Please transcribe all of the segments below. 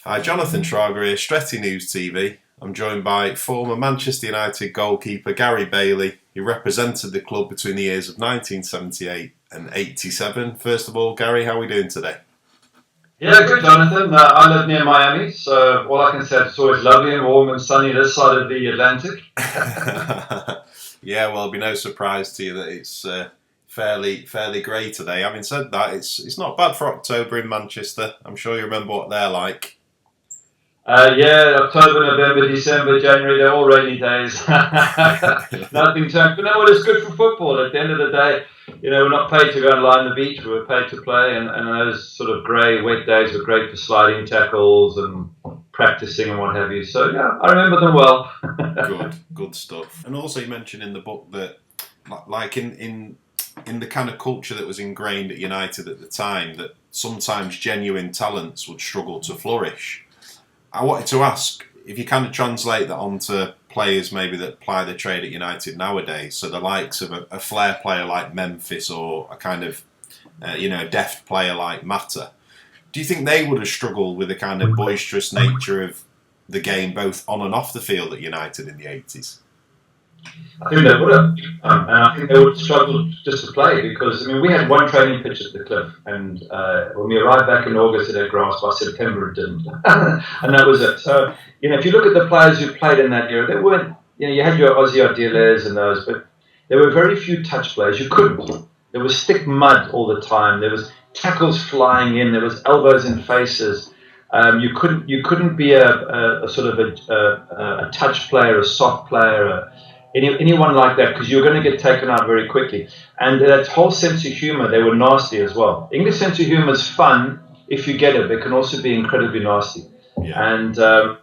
Hi, Jonathan Schrager here, Stretty News TV. I'm joined by former Manchester United goalkeeper Gary Bailey, who represented the club between the years of 1978 and 87. First of all, Gary, how are we doing today? Yeah, good, Jonathan. I live near Miami, so all I can say is it's always lovely and warm and sunny this side of the Atlantic. Yeah, well, it'll be no surprise to you that it's fairly grey today. Having said that, it's not bad for October in Manchester. I'm sure you remember what they're like. Yeah, October, November, December, January, they're all rainy days. Nothing changed. But no, what is good for football. At the end of the day, we're not paid to go and lie on the beach. We're paid to play, and those sort of grey, wet days were great for sliding tackles and practicing and what have you. So, yeah, I remember them well. Good stuff. And also, you mentioned in the book that, like in the kind of culture that was ingrained at United at the time, that sometimes genuine talents would struggle to flourish. I wanted to ask if you kind of translate that onto players maybe that ply their trade at United nowadays, so the likes of a flair player like Memphis or a kind of deft player like Mata. Do you think they would have struggled with the kind of boisterous nature of the game both on and off the field at United in the 80s? I think they would have, and I think they would struggle just to play because we had one training pitch at the Cliff, and when we arrived back in August it had grass. By September it didn't, and that was it. So if you look at the players who played in that era, they weren't. You had your Ozzy Ardiles and those, but there were very few touch players. You couldn't. There was stick mud all the time. There was tackles flying in. There was elbows in faces. You couldn't be a sort of a touch player, a soft player. Anyone like that, because you're going to get taken out very quickly. And that whole sense of humor, they were nasty as well. English sense of humor is fun if you get it, but it can also be incredibly nasty. Yeah. And, and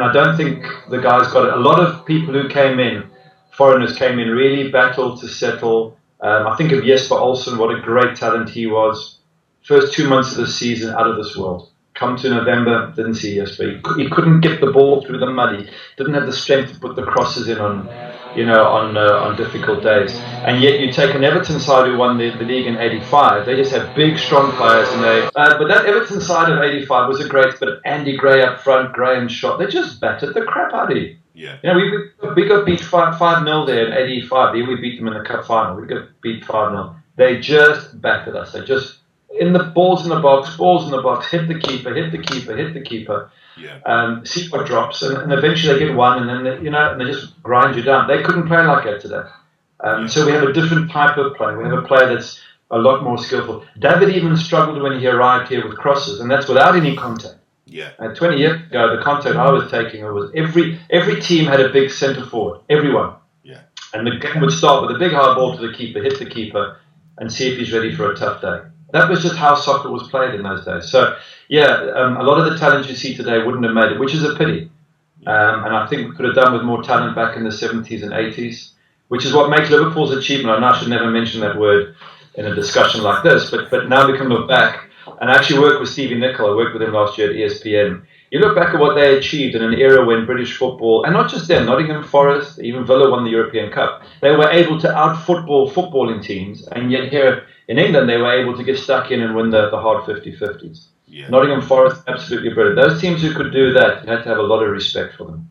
I don't think the guys got it. A lot of people who came in, foreigners came in, really battled to settle. I think of Jesper Olsen, what a great talent he was. First 2 months of the season, out of this world. Come to November, didn't see Jesper. He couldn't get the ball through the mud. He didn't have the strength to put the crosses in on difficult days. And yet you take an Everton side who won the league in '85. They just had big, strong players, and but that Everton side of '85 was a great. But Andy Gray up front, Graham Shot, they just battered the crap out of you. Yeah. We got beat 5-0 there in '85. We beat them in the cup final. We got beat 5-0. They just battered us. They just balls in the box, hit the keeper. Yeah. See what drops, and eventually they get one, and then they just grind you down. They couldn't play like that today. So we have a different type of play. We have a player that's a lot more skillful. David even struggled when he arrived here with crosses, and that's without any contact. Yeah. 20 years ago, the contact I was taking was every team had a big centre forward, everyone. Yeah. And the game would start with a big hard ball to the keeper, hit the keeper, and see if he's ready for a tough day. That was just how soccer was played in those days. So, a lot of the talent you see today wouldn't have made it, which is a pity. And I think we could have done with more talent back in the 70s and 80s, which is what makes Liverpool's achievement. And I should never mention that word in a discussion like this, but now we can look back. And I actually worked with Stevie Nicol. I worked with him last year at ESPN. You look back at what they achieved in an era when British football, and not just them, Nottingham Forest, even Villa won the European Cup, they were able to out-football footballing teams, and yet here in England they were able to get stuck in and win the hard 50-50s. Yeah. Nottingham Forest, absolutely brilliant. Those teams who could do that, you had to have a lot of respect for them.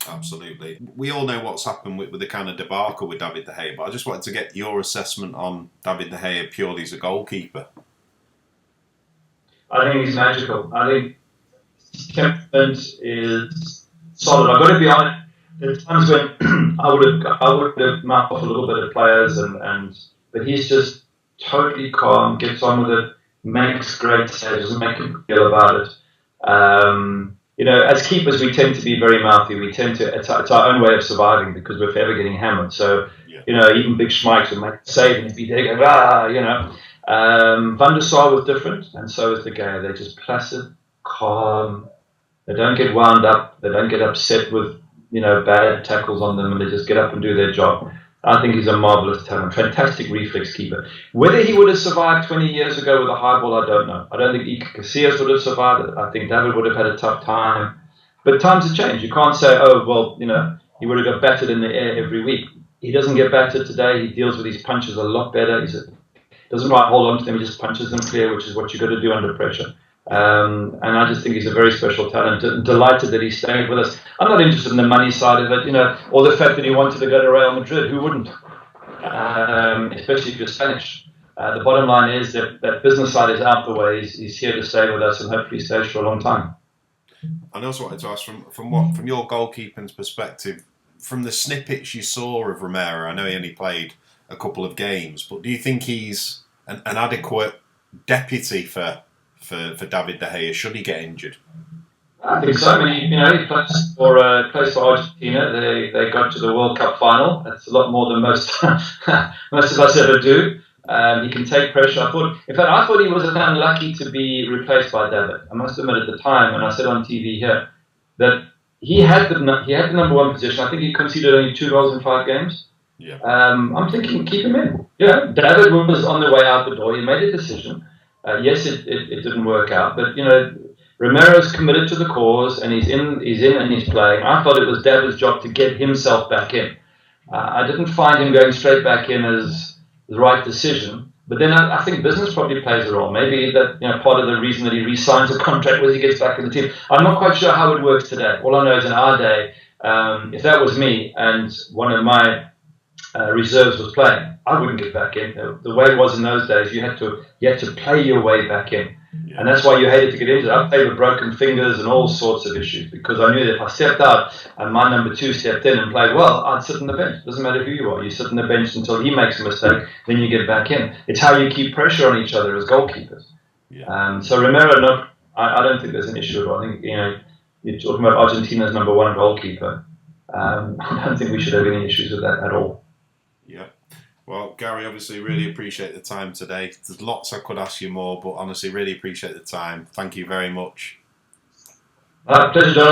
Absolutely. We all know what's happened with the kind of debacle with David De Gea, but I just wanted to get your assessment on David De Gea purely as a goalkeeper. I think he's magical. I think his temperament is solid. I've got to be honest. There's times when I would have marked off a little bit of players, but he's just totally calm, gets on with it, makes great saves, doesn't make a big deal about it. As keepers, we tend to be very mouthy. We tend to it's our own way of surviving because we're forever getting hammered. So even big Schmeichs would make a save and he'd be there going, Van der Sar was different, and so is De Gea. They're just placid, calm. They don't get wound up. They don't get upset with bad tackles on them, and they just get up and do their job. I think he's a marvelous talent, fantastic reflex keeper. Whether he would have survived 20 years ago with a high ball, I don't know. I don't think Iker Casillas would have survived it. I think David would have had a tough time. But times have changed. You can't say, he would have got battered in the air every week. He doesn't get battered today. He deals with his punches a lot better. He doesn't hold on to them. He just punches them clear, which is what you've got to do under pressure. And I just think he's a very special talent. Delighted that he stayed with us. I'm not interested in the money side of it, or the fact that he wanted to go to Real Madrid. Who wouldn't? Especially if you're Spanish. The bottom line is that business side is out the way. He's here to stay with us and hopefully stays for a long time. I also wanted to ask from your goalkeeping's perspective, from the snippets you saw of Romero. I know he only played a couple of games, but do you think he's an adequate deputy for David De Gea should he get injured? I think so. I mean, he plays for Argentina. They got to the World Cup final. That's a lot more than most most of us ever do. He can take pressure. I thought he was unlucky to be replaced by David. I must admit at the time, and I said on TV here, that he had the number one position. I think he conceded only 2 goals in 5 games. Yeah. I'm thinking keep him in. Yeah, David was on the way out the door. He made a decision. Yes, it didn't work out, but Romero's committed to the cause, and he's in and he's playing. I thought it was David's job to get himself back in. I didn't find him going straight back in as the right decision. But then I think business probably plays a role. Maybe that part of the reason that he re-signs a contract was he gets back in the team. I'm not quite sure how it works today. All I know is in our day, if that was me and one of my reserves was playing, I wouldn't get back in. The way it was in those days, you had to play your way back in. Yeah. And that's why you hated to get injured. I played with broken fingers and all sorts of issues because I knew that if I stepped out and my number 2 stepped in and played well, I'd sit on the bench. Doesn't matter who you are. You sit on the bench until he makes a mistake, then you get back in. It's how you keep pressure on each other as goalkeepers. Yeah. So Romero, I don't think there's an issue at all. I think, you're talking about Argentina's number 1 goalkeeper. I don't think we should have any issues with that at all. Yeah. Well, Gary, obviously really appreciate the time today. There's lots I could ask you more, but honestly really appreciate the time. Thank you very much. Pleasure, Jonathan.